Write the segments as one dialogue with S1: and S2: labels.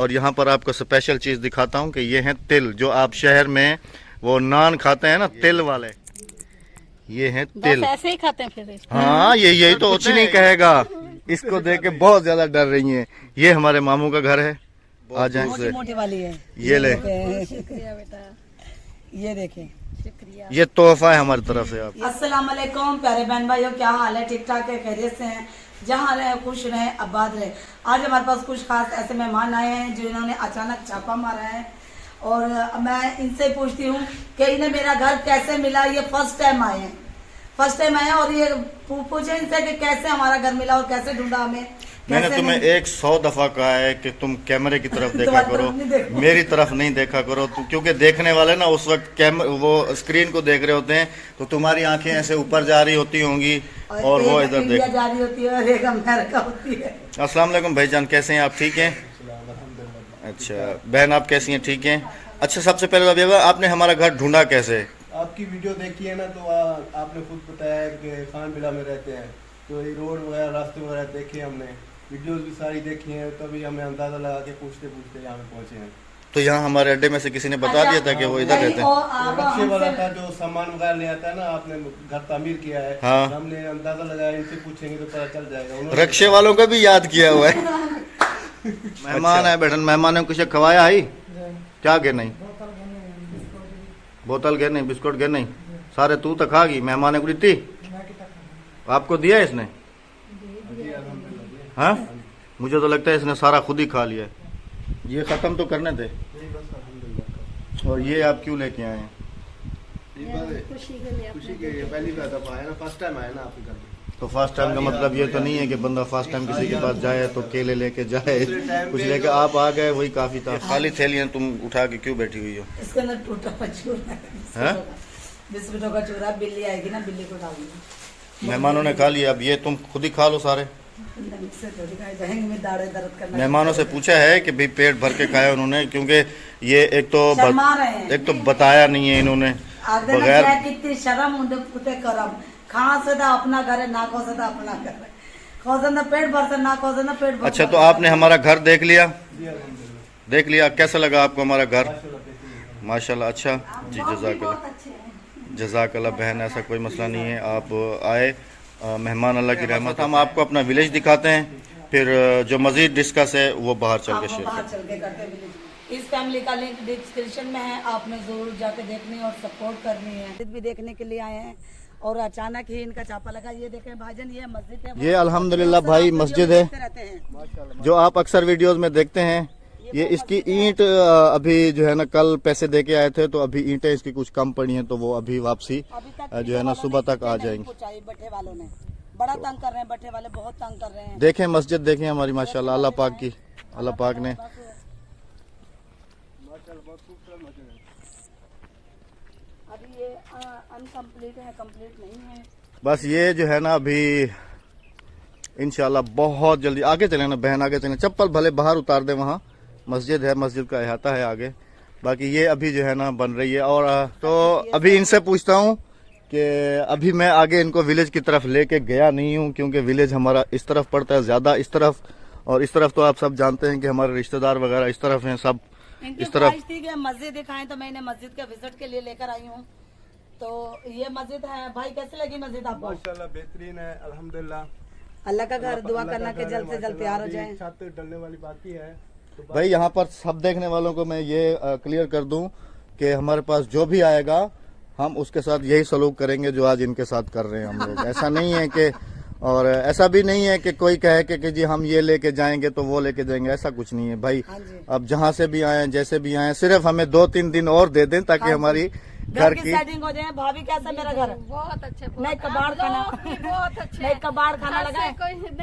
S1: और यहाँ पर आपको स्पेशल चीज दिखाता हूँ कि ये है तिल, जो आप शहर में वो नान खाते हैं ना तिल वाले, ये है तिल।
S2: ऐसे ही खाते हैं फिर।
S1: हाँ यही तो कुछ नहीं कहेगा। इसको देख के बहुत ज्यादा डर रही है। ये हमारे मामू का घर है, आ जाए।
S3: मोटी मोटी वाली है,
S1: ये ले,
S2: शुक्रिया बेटा,
S3: ये देखें,
S2: शुक्रिया।
S1: ये तोहफा है हमारी तरफ से आप।
S3: अस्सलाम वालेकुम प्यारे बहन भाइयों, क्या हाल है? ठीक ठाक है, खैरियत से हैं? जहाँ रहे खुश रहे, आबाद रहे। आज हमारे पास कुछ खास ऐसे मेहमान आए हैं जिन्होंने अचानक छापा मारा है, और मैं इनसे पूछती हूँ कि इन्हें मेरा घर कैसे मिला। ये फर्स्ट टाइम आए हैं, और ये पूछे इनसे कि कैसे हमारा घर मिला और कैसे ढूंढा हमें।
S1: मैंने तुम्हें 100 दफा कहा है कि तुम कैमरे की तरफ देखा करो, मेरी तरफ नहीं देखा करो, क्योंकि देखने वाले ना उस वक्त वो स्क्रीन को देख रहे होते हैं, तो तुम्हारी आंखें ऐसे ऊपर जा रही होती होंगी और वो इधर देख
S3: जा रही होती है और एक अमेरिका होती है।
S1: अस्सलाम वालेकुम भाईजान, कैसे हैं आप? ठीक हैं? अच्छा बहन आप कैसी हैं? ठीक हैं। अच्छा सबसे पहले तो आपने हमारा घर ढूंढा कैसे?
S4: आपकी वीडियो देखी है ना, तो आपने खुद बताया कि खान बिला में रहते हैं, तो ये रोड वगैरह रास्ते वगैरह देखे हमने, वीडियोस भी सारी देखी हैं, तभी हमें अंदाजा लगा के पूछते पूछते यहाँ पे पहुँचे हैं।
S1: तो यहाँ हमारे अड्डे में से किसी ने बता दिया था कि वो इधर रहते हैं।
S4: रक्शे वाला था जो सामान वगैरह ले आता है ना, आपने घर तामीर किया है।
S1: हाँ।
S4: हमने अंदाजा लगाया, इनसे पूछेंगे तो पता चल जाएगा।
S1: रक्शे वालों को भी याद किया हुआ है। मेहमान है बेटन, मेहमान ने कुछ खवाया है? क्या गे नहीं? बोतल गे नहीं, बिस्कुट गे नहीं, सारे तू तो खा गई। मेहमान ने कुछ आपको दिया इसने? हाँ मुझे तो लगता है इसने सारा खुद ही खा लिया। ये खत्म तो करने थे। और ये आप क्यों लेके आए हैं?
S2: खुशी के लिए,
S4: खुशी के लिए पहली दफा आया ना, फर्स्ट टाइम आया ना आपके घर में।
S1: तो फर्स्ट टाइम का मतलब ये तो नहीं है कि बंदा फर्स्ट टाइम किसी के पास जाए तो केले लेके जाए, कुछ लेके आप आ गए वही काफी था। खाली थैलियां तुम उठा के क्यों बैठी हुई हो?
S3: इसके अंदर टूटा चूरा है, बिस्कुटों का चूरा। बिल्ली आएगी ना, बिल्ली को डालूंगी।
S1: मेहमानों ने खा लिया, अब ये तुम खुद ही खा लो सारे। मेहमानों से पूछा है कि भाई पेट भर के खाए उन्होंने, क्योंकि ये एक तो बताया नहीं है इन्होंने बगैर।
S3: कितनी शर्म उनके करम, खां से अपना घर है, ना खो से अपना घर है, खो से पेट भर से, ना खो से पेट भर।
S1: अच्छा तो आपने हमारा घर देख लिया? देख लिया, कैसा लगा आपको हमारा घर? माशाल्लाह। अच्छा जी, जज़ाकल्लाह बहन, ऐसा कोई मसला नहीं है। आप आए, मेहमान अल्लाह की रहमत। हम आपको अपना विलेज दिखाते हैं, फिर जो मजीद डिस्कस है वो बाहर चल के शेयर करते हैं।
S3: इस फैमिली का लिंक डिस्क्रिप्शन में है, आपने जरूर जाके देखनी और सपोर्ट करनी है। भी देखने के लिए आए हैं और अचानक ही इनका छापा लगा। ये देखें भाईजान, ये मस्जिद है,
S1: ये अल्हम्दुलिल्लाह भाई मस्जिद है जो आप अक्सर वीडियोस में देखते हैं। ये इसकी ईंट अभी जो है ना, कल पैसे दे के आए थे, तो अभी ईंटें इसकी कुछ कम पड़ी हैं, तो वो अभी वापसी जो है ना सुबह तक आ जाएंगी।
S3: बैठे वालों ने बड़ा तंग कर रहे हैं, बैठे वाले बहुत तंग कर रहे हैं।
S1: देखें मस्जिद देखें हमारी, माशाल्लाह अल्लाह पाक की, अल्लाह पाक ने।
S3: अभी ये अनकम्प्लीट है, कंप्लीट नहीं है।
S1: बस ये जो है ना अभी इंशाल्लाह बहुत जल्दी आगे चले ना बहन, आगे चले। चप्पल भले बाहर उतार दे, वहाँ मस्जिद है, मस्जिद का अहाता है आगे। बाकी ये अभी जो है ना बन रही है। और तो अभी इनसे पूछता हूँ कि अभी मैं आगे इनको विलेज की तरफ लेके गया नहीं हूँ, क्योंकि विलेज हमारा इस तरफ पड़ता है ज्यादा, इस तरफ। और इस तरफ तो आप सब जानते हैं कि हमारे रिश्तेदार वगैरह इस तरफ हैं, सब इस तरफ।
S3: मस्जिद दिखाएं तो मैंने मस्जिद के विजिट के लिए लेकर आई हूँ। तो ये मस्जिद है भाई, कैसी लगी मस्जिद आपको?
S4: माशाल्लाह बेहतरीन है, अल्हम्दुलिल्लाह।
S3: अल्लाह का घर, दुआ करना के जल्द से जल्द तैयार हो जाए।
S4: छत डलने वाली बाकी है। तो
S1: भाई यहाँ पर सब देखने वालों को मैं ये क्लियर कर दूं कि हमारे पास जो भी आएगा हम उसके साथ यही सलूक करेंगे जो आज इनके साथ कर रहे हैं हम लोग। ऐसा नहीं है कि, और ऐसा भी नहीं है कि कोई कहे कि जी हम ये लेके जाएंगे तो वो लेके जाएंगे, ऐसा कुछ नहीं है भाई। अब जहाँ से भी आए, जैसे भी आए, सिर्फ हमें 2-3 दिन और दे दें ताकि हमारी घर की
S3: सेटिंग हो जाए। भाभी कैसा मेरा घर?
S2: बहुत अच्छे,
S3: नहीं कबाड़ खाना,
S2: बहुत अच्छे,
S3: नहीं कबाड़ खाना लगा है,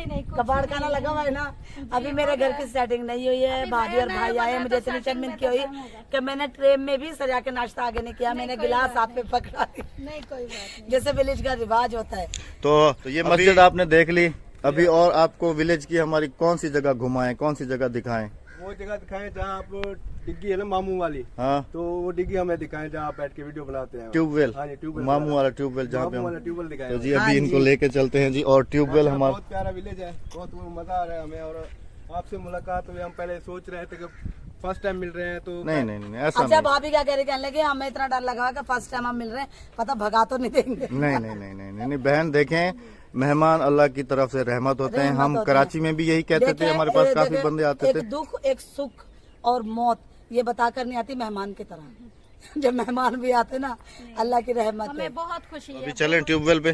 S2: नहीं
S3: कबाड़ खाना लगा हुआ है ना। अभी मेरे घर की सेटिंग नहीं हुई है। भाभी और भाई आए, मुझे इतनी शर्मिंदगी की हुई कि मैंने ट्रेन में भी सजा के नाश्ता आगे नहीं किया, मैंने गिलास हाथ पे पकड़ा दी।
S2: नहीं कोई बात,
S3: जैसे विलेज का रिवाज होता है।
S1: तो ये मस्जिद आपने देख ली। अभी और आपको विलेज की हमारी कौन सी जगह घुमाएं, कौन सी जगह दिखाएं?
S4: वो जगह दिखाएं जहाँ आप डिग्गी है ना मामू वाली,
S1: हाँ
S4: तो वो डिग्गी हमें दिखाएं जहाँ आप बैठ के वीडियो बनाते हैं।
S1: ट्यूबवेल,
S4: हाँ जी, ट्यूबवेल,
S1: मामू वाला ट्यूबवेल जहाँ पे हम,
S4: ट्यूबवेल दिखाएं।
S1: तो जी अभी इनको लेके चलते हैं जी। और ट्यूबवेल हमारा
S4: बहुत प्यारा विलेज है, बहुत मजा आ रहा है हमें। और आपसे मुलाकात हुई, हम पहले सोच रहे थे कि फर्स्ट टाइम मिल रहे हैं तो
S1: नहीं ऐसा
S3: अच्छा
S1: नहीं।
S3: भाभी क्या कह रही, कहने लगे हमें इतना डर लगा कि फर्स्ट टाइम हम मिल रहे हैं, पता भगा तो नहीं देंगे।
S1: नहीं बहन देखें, मेहमान अल्लाह की तरफ से रहमत होते हैं।
S3: रहमत
S1: हम
S3: होते हैं।
S1: कराची में भी यही कहते थे,
S3: देखें,
S1: हमारे पास काफी
S3: देखें,
S1: बंदे आते
S3: एक
S1: थे।
S3: दुख एक सुख और मौत ये बताकर नहीं आती मेहमान की तरह। जब मेहमान भी आते ना, अल्लाह की रहमत है।
S2: हमें बहुत खुशी
S1: अभी
S2: है।
S1: चलें ट्यूबवेल पे।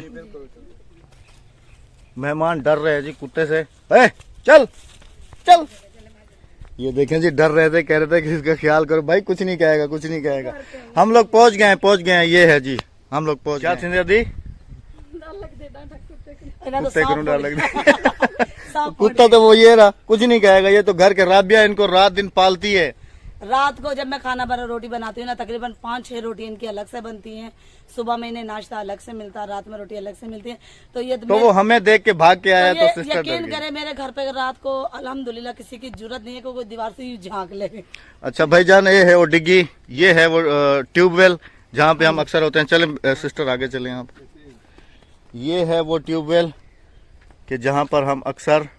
S1: मेहमान डर रहे हैं जी कुत्ते से। ए, चल चल। ये देखें जी, डर रहे थे, कह रहे थे कि इसका ख्याल करो। भाई कुछ नहीं कहेगा, कुछ नहीं कहेगा। हम लोग पहुंच गए हैं। ये है जी, हम लोग पहुंच गए। क्या थी दी?
S3: इन्हें तो
S1: कुत्ते को
S3: सांप
S1: डर
S3: पड़
S1: लग
S3: गया।
S1: रहा।
S3: सांप
S1: कुत्ता तो वो ये रहा, कुछ नहीं कहेगा। ये तो घर के राबिया इनको रात दिन पालती है।
S3: रात को जब मैं खाना बना रोटी बनाती हूँ ना, तकरीबन 5-6 रोटी इनकी अलग से बनती हैं। सुबह में इन्हें नाश्ता अलग से मिलता है, रात में रोटी अलग से मिलती है। तो ये
S1: तो वो हमें देख के भाग के आया,
S3: तो
S1: तो सिस्टर
S3: यकीन
S1: डर गई।
S3: करे मेरे घर पे रात को अल्हम्दुलिल्लाह किसी की जरूरत नहीं है कि कोई दीवार से यूं झांक ले।
S1: अच्छा भाईजान, ये है वो डिग्गी, ये है वो ट्यूबवेल जहाँ पे हम अक्सर होते हैं। चले सिस्टर आगे चले आप। ये है वो ट्यूबवेल कि जहाँ पर हम अक्सर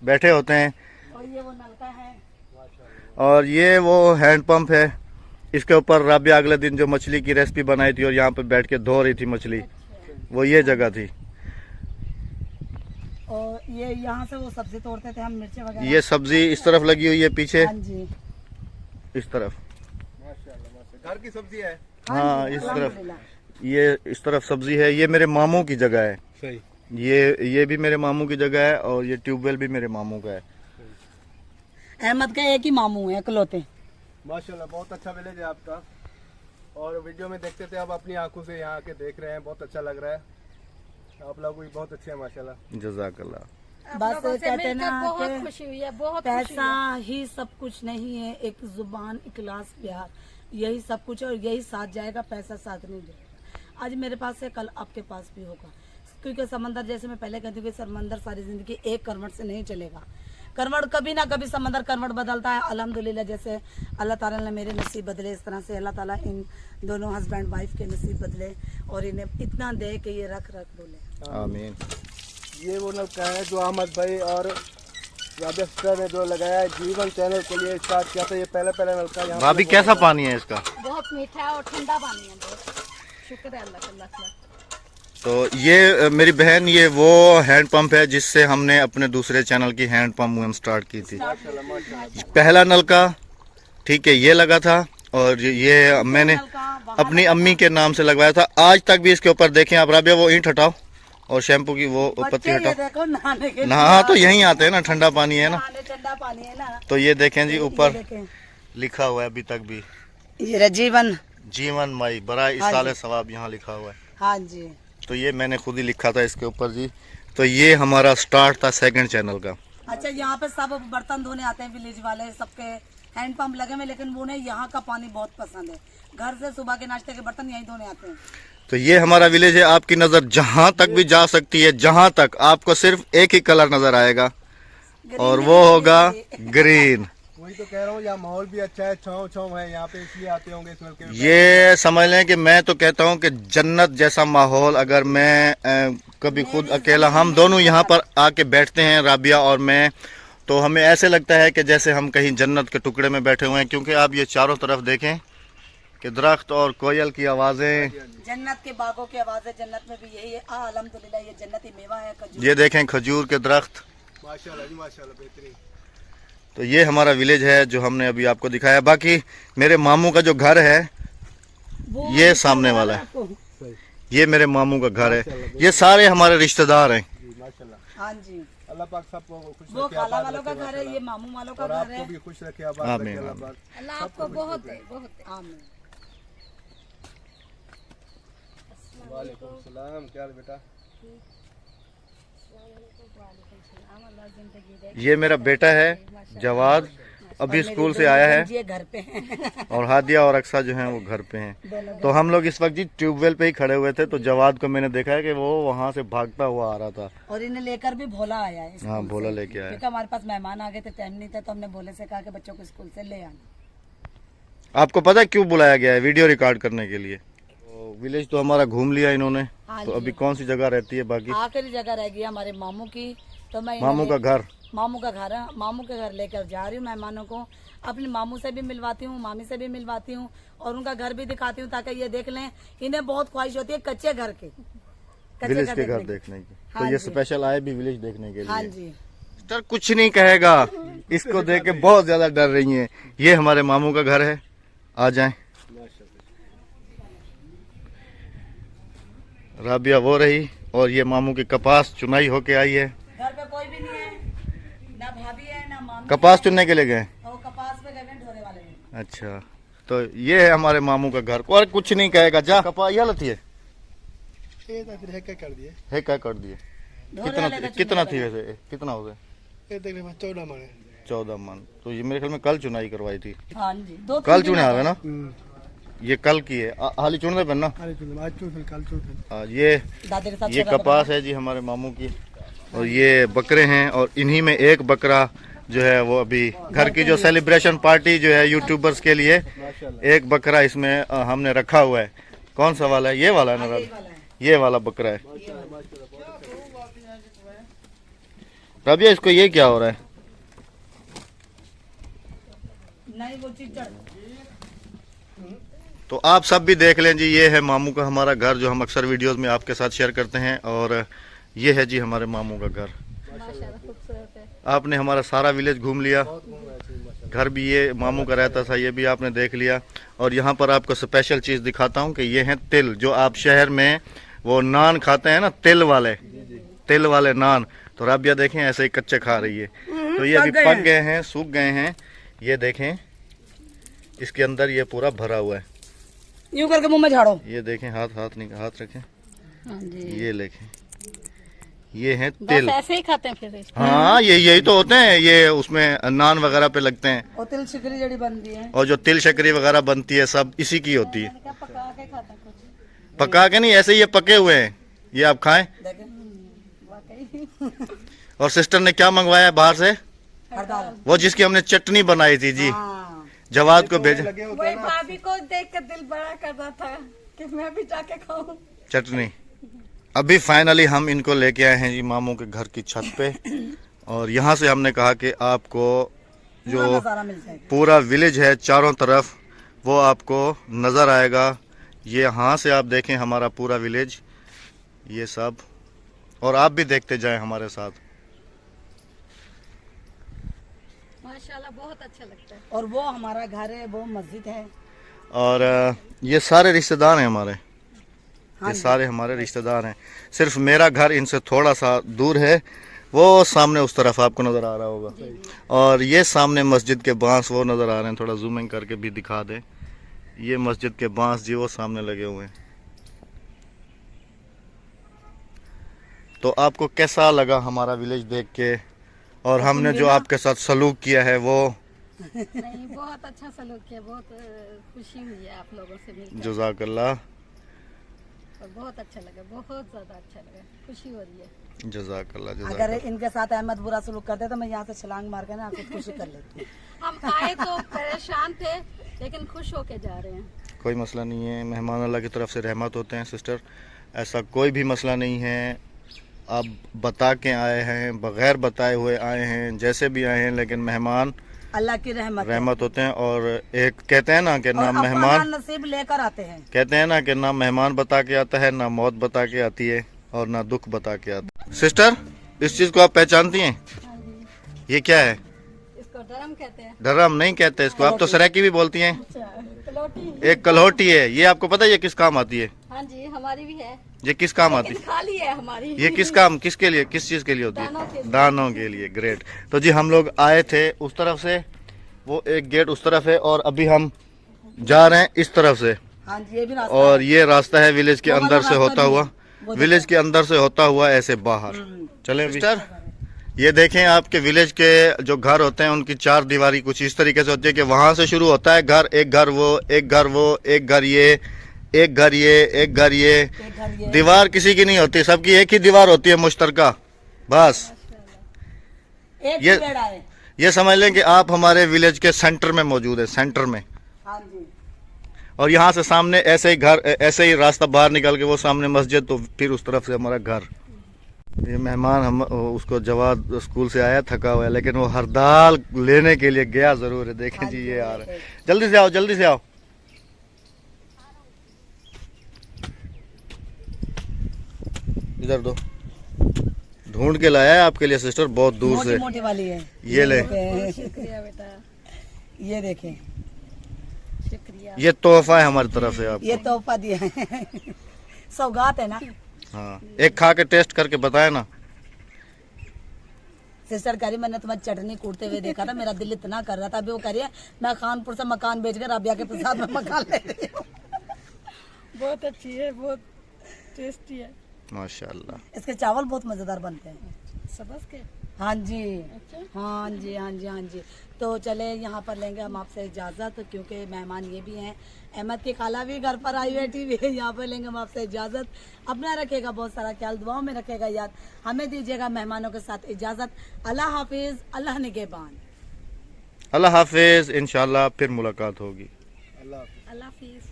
S1: बैठे होते हैं।
S3: और ये वो नलका है।
S1: और ये वो हैंड पंप है। इसके ऊपर राबिया अगले दिन जो मछली की रेसिपी बनाई थी और यहाँ पे बैठ के धो रही थी मछली, वो ये जगह थी।
S3: और ये यहाँ से वो सब्जी तोड़ते थे हम, मिर्ची वगैरह।
S1: ये सब्जी इस तरफ लगी हुई है पीछे,
S3: हाँ जी,
S1: इस तरफ।
S4: माशाल्लाह घर की सब्जी है।
S1: हाँ, इस तरफ,
S3: अल्हम्दुलिल्लाह।
S1: ये इस तरफ सब्जी है। ये मेरे मामू की जगह है।
S4: सही।
S1: ये भी मेरे मामू की जगह है और ये ट्यूबवेल भी मेरे मामू का है।
S3: अहमद का एक ही मामू है, इकलौते।
S4: माशाल्लाह बहुत अच्छा विलेज है आपका। और वीडियो में देखते थे, अब अपनी आंखों से यहाँ आके देख रहे हैं, बहुत अच्छा लग रहा है। आप लोग भी बहुत अच्छे हैं माशाल्लाह।
S1: जज़ाकल्लाह।
S3: बस
S2: लोगों से
S3: कहते हैं
S2: मिलकर
S3: ना
S2: बहुत
S3: कि
S2: खुशी हुई है, बहुत खुशी
S3: पैसा
S2: हुई है।
S3: ही सब कुछ नहीं है, एक जुबान, इखलास, प्यार, यही सब कुछ है। और यही साथ जाएगा, पैसा साथ नहीं जाएगा। आज मेरे पास है, कल आपके पास भी होगा। क्योंकि समंदर, जैसे मैं पहले कहती हूँ कि समंदर सारी जिंदगी एक करवट से नहीं चलेगा। करवट कभी ना कभी समंदर करवट बदलता है। अल्हम्दुलिल्लाह जैसे अल्लाह ताला ने मेरे नसीब बदले, इस तरह से अल्लाह ताला इन दोनों हस्बैंड वाइफ के नसीब बदले और इन्हें इतना दे कि ये रख रख बोले।
S1: आमीन।
S4: ये वो नलका है जो अहमद भाई और राबिया सिस्टर ने जो लगाया है, जीवन चैनल के लिए स्टार्ट किया था। ये पहला नलका यहाँ
S1: भाभी कैसा पानी है इसका?
S2: बहुत मीठा है और ठंडा पानी है। बहुत शुक्र है अल्लाह का।
S1: तो ये मेरी बहन, ये वो हैंड पंप है जिससे हमने अपने दूसरे चैनल की हैंड पंप मुहिम स्टार्ट की थी। पहला नलका, ठीक है, ये लगा था और ये मैंने अपनी अम्मी के नाम से लगवाया था। आज तक भी इसके ऊपर देखें आप, राबिया वो ईंट हटाओ और शैम्पू की वो पत्ती
S3: बच्चे ये
S1: हटाओ।
S3: देखो नहाने के
S1: नहा तो यहीं आते हैं ना, ठंडा पानी है ना।
S3: नहाने ठंडा पानी है ना।
S1: तो ये देखें जी,
S3: ये
S1: ऊपर
S3: देखें,
S1: लिखा हुआ है अभी तक भी,
S3: ये रहा जीवन।
S1: जीवन माई बड़ा
S3: हाँ
S1: इसाले
S3: जी।
S1: सवाब यहाँ लिखा हुआ है।
S3: हाँ जी।
S1: तो ये मैंने खुद ही लिखा था इसके ऊपर जी। तो ये हमारा स्टार्ट था सेकंड चैनल का।
S3: अच्छा, यहाँ पे सब बर्तन धोने आते हैं, विलेज वाले सबके हैंड पंप लगे हुए, लेकिन उन्हें यहाँ का पानी बहुत पसंद है। घर से सुबह के नाश्ते के बर्तन यहीं धोने आते हैं।
S1: तो ये हमारा विलेज है। आपकी नजर जहाँ तक भी जा सकती है, जहाँ तक आपको सिर्फ एक ही कलर नजर आएगा और वो होगा ग्रीन।
S4: वही तो कह रहा हूँ, यहाँ माहौल भी अच्छा है, छाँव छाँव है यहाँ पे, इसलिए आते होंगे इस नलके में।
S1: ये समझ लें कि मैं तो कहता हूँ कि जन्नत जैसा माहौल, अगर मैं कभी खुद अकेला, हम दोनों यहाँ पर आके बैठते हैं राबिया और मैं, तो हमें ऐसे लगता है कि जैसे हम कहीं जन्नत के टुकड़े में बैठे हुए हैं। क्योंकि आप ये चारों तरफ देखें कि दरख्त और कोयल की आवाज़ें,
S3: जन्नत के बागों की आवाज है। जन्नत में भी यही है। अल्हम्दुलिल्लाह ये जन्नती मेवा है, खजूर।
S1: ये देखें खजूर के दरख्त।
S4: माशाल्लाह जी माशाल्लाह, बेहतरीन।
S1: तो ये हमारा विलेज है जो हमने अभी आपको दिखाया। बाकी मेरे मामू का जो घर है
S3: वो
S1: ये सामने वाला है,
S3: आपको।
S1: ये मेरे मामू का घर है। ये सारे हमारे रिश्तेदार हैं।
S4: जी माशाल्लाह,
S3: हाँ जी।
S4: अल्लाह पाक सबको खुश
S3: वो
S4: रखे,
S3: खाला
S4: आबाद
S3: वालों का
S4: रखे
S3: घर है, ये मामू वालों का
S4: और
S3: घर
S4: आपको
S3: है।
S4: भी खुश रखे, आबाद
S1: आमीन,
S4: रखे अल्लाह
S1: आमीन।
S4: पाक।
S2: अल्लाह आपको बहुत है, बहुत है।
S3: आमीन।
S4: वालेकुम सलाम, क्या हाल बेटा?
S1: ये मेरा बेटा है जवाद, अभी स्कूल से आया है।
S3: ये घर पे हैं।
S1: और हादिया और अक्सा जो हैं वो घर पे हैं। तो हम लोग इस वक्त जी ट्यूबवेल पे ही खड़े हुए थे। तो जवाद को मैंने देखा है कि वो वहाँ से भागता हुआ आ रहा था।
S3: और इन्हें लेकर भी भोला आया है स्कूल
S1: हाँ, भोला
S3: से।
S1: लेके आया।
S3: क्योंकि हमारे पास मेहमान आ गए थे, टाइम नहीं था, तो हमने भोले से कहा कि बच्चों को स्कूल से ले आना।
S1: आपको पता है क्यों बुलाया गया है? वीडियो रिकॉर्ड करने के लिए। तो विलेज तो हमारा घूम लिया
S3: हाँ
S1: इन्होंने। तो अभी कौन सी जगह रहती है बाकी?
S3: आखिरी जगह रह गई हमारे मामू की। तो मैं
S1: मामू का घर।
S3: मामू का घर है, मामू के घर लेकर जा रही हूँ मेहमानों को। अपने मामू से भी मिलवाती हूँ, मामी से भी मिलवाती हूँ और उनका घर भी दिखाती हूँ ताकि ये देख लें। इन्हें बहुत ख्वाहिश होती है कच्चे घर की,
S1: विलेज के घर देखने की।
S3: हाँ
S1: तो ये
S3: जी।
S1: स्पेशल आए भी विलेज देखने के लिए।
S3: हाँ जी।
S1: सिस्टर कुछ नहीं कहेगा, इसको देख के बहुत ज्यादा डर रही हैं। ये हमारे मामू का घर है, आ जाएं। राबिया वो रही और ये मामू की कपास चुनाई होके आई है।
S3: घर पे कोई भी नहीं है, ना भाभी है ना मामी
S1: कपास चुनने के लिए गए।
S3: है, और कपास पे गए ढोने वाले हैं।
S1: अच्छा, तो ये है हमारे मामू का घर। और कुछ नहीं कहेगा, जा कपास ये लती है।
S4: ये तो फिर है क्या कर दिए,
S1: है क्या कर दिए?
S3: ढोने
S1: कितना
S3: वाले का
S1: कितना
S3: चुनाई
S1: थी
S3: लगा।
S1: वैसे? कितना हो गए?
S4: ये तकरीबन 14 मन है।
S1: 14 मन। तो ये मेरे ख्याल में कल चुनाई करवाई थी।
S3: हाँ जी, 2-3
S1: कल
S3: दिन
S1: चुने आ
S3: हो
S1: गए
S3: गए।
S1: ना, ये कल की है। हाली चुन दे ना।
S4: आज चूफिल कल चूफिल।
S1: ये
S3: दादी के साथ
S1: ये
S3: छोटा
S1: कपास है जी हमारे मामू की, और ये बकरे हैं, और इन्हीं में एक बकरा जो है वो अभी घर की जो सेलिब्रेशन पार्टी जो है यूट्यूबर्स के लिए, एक बकरा इसमें हमने रखा हुआ है। कौन सा वाला है? ये वाला है ना, ये वाला बकरा है। रबिया इसको ये क्या हो रहा है?
S3: नहीं वो चिचड़।
S1: तो आप सब भी देख लें जी, ये है मामू का हमारा घर जो हम अक्सर वीडियोस में आपके साथ शेयर करते हैं। और ये है जी हमारे मामू का घर। आपने हमारा सारा विलेज घूम लिया, घर भी ये मामू का रहता था, ये भी आपने देख लिया। और यहाँ पर आपको स्पेशल चीज़ दिखाता हूँ कि ये हैं तिल, जो आप शहर में वो नान खाते हैं ना, तिल वाले नान। तो राबिया देखें ऐसे ही कच्चे खा रही है। तो ये अभी पक गए हैं, सूख गए हैं। ये देखें इसके अंदर ये पूरा भरा हुआ है।
S3: यूं करके मुंह में झाड़ो।
S1: ये देखें, हाथ रखें,
S2: हाँ जी,
S1: ये देखें, ये हैं तिल।
S2: बस ऐसे ही खाते हैं फिर इसको।
S1: हाँ, यही तो होते हैं, ये उसमें नान वगैरह पे लगते हैं।
S3: और तिल शिकरी जड़ी बनती है।
S1: और जो तिल शक्करी वगैरह बनती है सब इसी की होती है।
S2: क्या पका के खाता कुछ
S1: पका के नहीं, ऐसे ही ये पके हुए हैं, ये आप खाएं।
S3: देखें
S2: वाकई।
S1: और सिस्टर ने क्या मंगवाया है बाहर से?
S3: हर दाल।
S1: वो जिसकी हमने चटनी बनाई थी जी,
S3: हाँ।
S1: जवाद को भेजा
S2: वही भाभी को देख कर दिल बड़ा कर रहा था कि मैं भी जाके खाऊं।
S1: चटनी। अभी फाइनली हम इनको लेके आए हैं जी मामू के घर की छत पे। और यहाँ से हमने कहा कि आपको
S3: पूरा
S1: जो
S3: नजारा मिल जाएगा।
S1: पूरा विलेज है चारों तरफ, वो आपको नज़र आएगा। ये यहाँ से आप देखें हमारा पूरा विलेज, ये सब, और आप भी देखते जाएं हमारे साथ।
S2: माशाल्लाह बहुत अच्छा लगता है।
S3: और वो हमारा घर है, वो मस्जिद है।
S1: और ये सारे रिश्तेदार हैं हमारे,
S3: हाँ
S1: ये
S3: जी।
S1: सारे हमारे रिश्तेदार हैं। सिर्फ मेरा घर इनसे थोड़ा सा दूर है, वो सामने उस तरफ आपको नज़र आ रहा होगा। और ये सामने मस्जिद के बांस वो नज़र आ रहे हैं, थोड़ा जूमिंग करके भी दिखा दें। ये मस्जिद के बांस जी वो सामने लगे हुए हैं। तो आपको कैसा लगा हमारा विलेज देख के, और हमने जो आपके साथ सलूक किया है वो?
S2: नहीं, बहुत अच्छा सलूक किया, बहुत खुशी हुई है आप लोगों से मिलकर
S1: जज़ाकल्लाह,
S2: और बहुत अच्छा लगा, बहुत ज्यादा अच्छा लगा, खुशी हो रही है।
S1: जज़ाकल्लाह,
S3: अगर
S1: जज़ाकल्लाह।
S3: इनके साथ अहमद बुरा सलूक करते तो मैं यहाँ से छलांग मार के ना खुदकुशी कर लेती।
S2: हम आए तो परेशान थे लेकिन खुश होके जा रहे हैं।
S1: कोई मसला नहीं है, मेहमान अल्लाह की तरफ से रहमत होते हैं सिस्टर, ऐसा कोई भी मसला नहीं है। आप बता के आए हैं, बगैर बताए हुए आए हैं, जैसे भी आए हैं, लेकिन मेहमान
S3: अल्लाह की रहमत
S1: होते हैं। और एक कहते हैं ना कि ना
S3: और अपना
S1: मेहमान,
S3: नसीब लेकर आते हैं।
S1: कहते हैं ना कि ना मेहमान बता के आता है, ना मौत बता के आती है, और ना दुख बता के आता है। सिस्टर, इस चीज़ को आप पहचानती हैं?
S2: हाँ जी,
S1: ये क्या है?
S2: इसको डरम कहते हैं।
S1: डरम नहीं कहते इसको, आप तो सराकी भी बोलती हैं।
S2: अच्छा, कलौटी।
S1: एक कलहोटी है, ये आपको पता है ये किस काम आती है?
S2: हाँ जी, हमारी भी है,
S1: ये किस काम आती है?
S2: लेकिन खाली है हमारी।
S1: ये किस काम, किसके लिए, किस चीज के लिए होती
S2: दानों के
S1: है?
S2: लिए।
S1: दानों के लिए। ग्रेट। तो जी हम लोग आए थे उस तरफ से, वो एक गेट उस तरफ है, और अभी हम जा रहे हैं इस तरफ से।
S3: हाँ जी, ये भी रास्ता
S1: और
S3: है।
S1: ये रास्ता है विलेज के
S3: वो वाला
S1: अंदर से
S3: रास्ता
S1: होता
S3: भी
S1: हुआ,
S3: है, वो
S1: विलेज के अंदर से होता हुआ ऐसे बाहर चलें। सिस्टर, ये देखें आपके विलेज के जो घर होते हैं उनकी चार दीवारी कुछ इस तरीके से होती है कि वहां से शुरू होता है घर, एक घर वो, एक घर वो, एक घर ये, एक घर ये, एक घर ये।
S3: एक घर ये।
S1: दीवार किसी की नहीं होती, सबकी एक ही दीवार होती है मुश्तरका, बस।
S3: एक
S1: ये-
S3: ही बेड़ा है।
S1: ये समझ लें कि आप हमारे विलेज के सेंटर में मौजूद है, सेंटर में।
S3: हाँ जी।
S1: और यहाँ से सामने ऐसे ही घर, ऐसे ही रास्ता बाहर निकल के वो सामने मस्जिद, तो फिर उस तरफ से हमारा घर। ये मेहमान हम उसको जवाब स्कूल से आया थका हुआ है, लेकिन वो हर दाल लेने के लिए गया जरूर है। देखें जी ये आ रहा है, जल्दी से आओ जल्दी से आओ। इधर दो, ढूंढ के लाया है आपके लिए सिस्टर, बहुत दूर
S3: मोटी
S1: से।
S3: मोटी वाली है।
S1: ये ले,
S2: शुक्रिया बेटा,
S3: ये देखें,
S2: शुक्रिया।
S1: ये तोहफा है हमारी तरफ से आपको।
S3: ये तोहफा दिया है सौगात है ना।
S1: हाँ, एक खा के टेस्ट करके बताए ना।
S3: सिस्टर कह रही मैंने तुम्हारी चटनी कूटते हुए देखा था, मेरा दिल इतना कर रहा था। अभी वो कह रही है मैं खानपुर से मकान बेच कर राबिया के प्रसाद में मकान ले रही हूँ।
S2: बहुत अच्छी है, बहुत टेस्टी है।
S1: माशाल्लाह।
S3: इसके चावल बहुत मजेदार बनते हैं।
S2: सबस के
S3: हाँ जी,
S2: अच्छा।
S3: हाँ जी, हाँ जी, हाँ जी। तो चले यहाँ पर लेंगे हम आपसे इजाज़त, क्योंकि मेहमान ये भी हैं, अहमद की खाला भी घर पर आई बैठी हुई है। यहाँ पर लेंगे हम आपसे इजाज़त। अपना रखेगा बहुत सारा ख्याल, दुआओं में रखेगा याद, हमें दीजिएगा मेहमानों के साथ इजाज़त। अल्लाह हाफिज़, अल्लाह निगहबान।
S1: अल्लाह हाफिज, इंशाल्लाह फिर मुलाकात होगी।
S4: अल्लाह हाफ़िज़।
S2: अल्लाह हाफिज।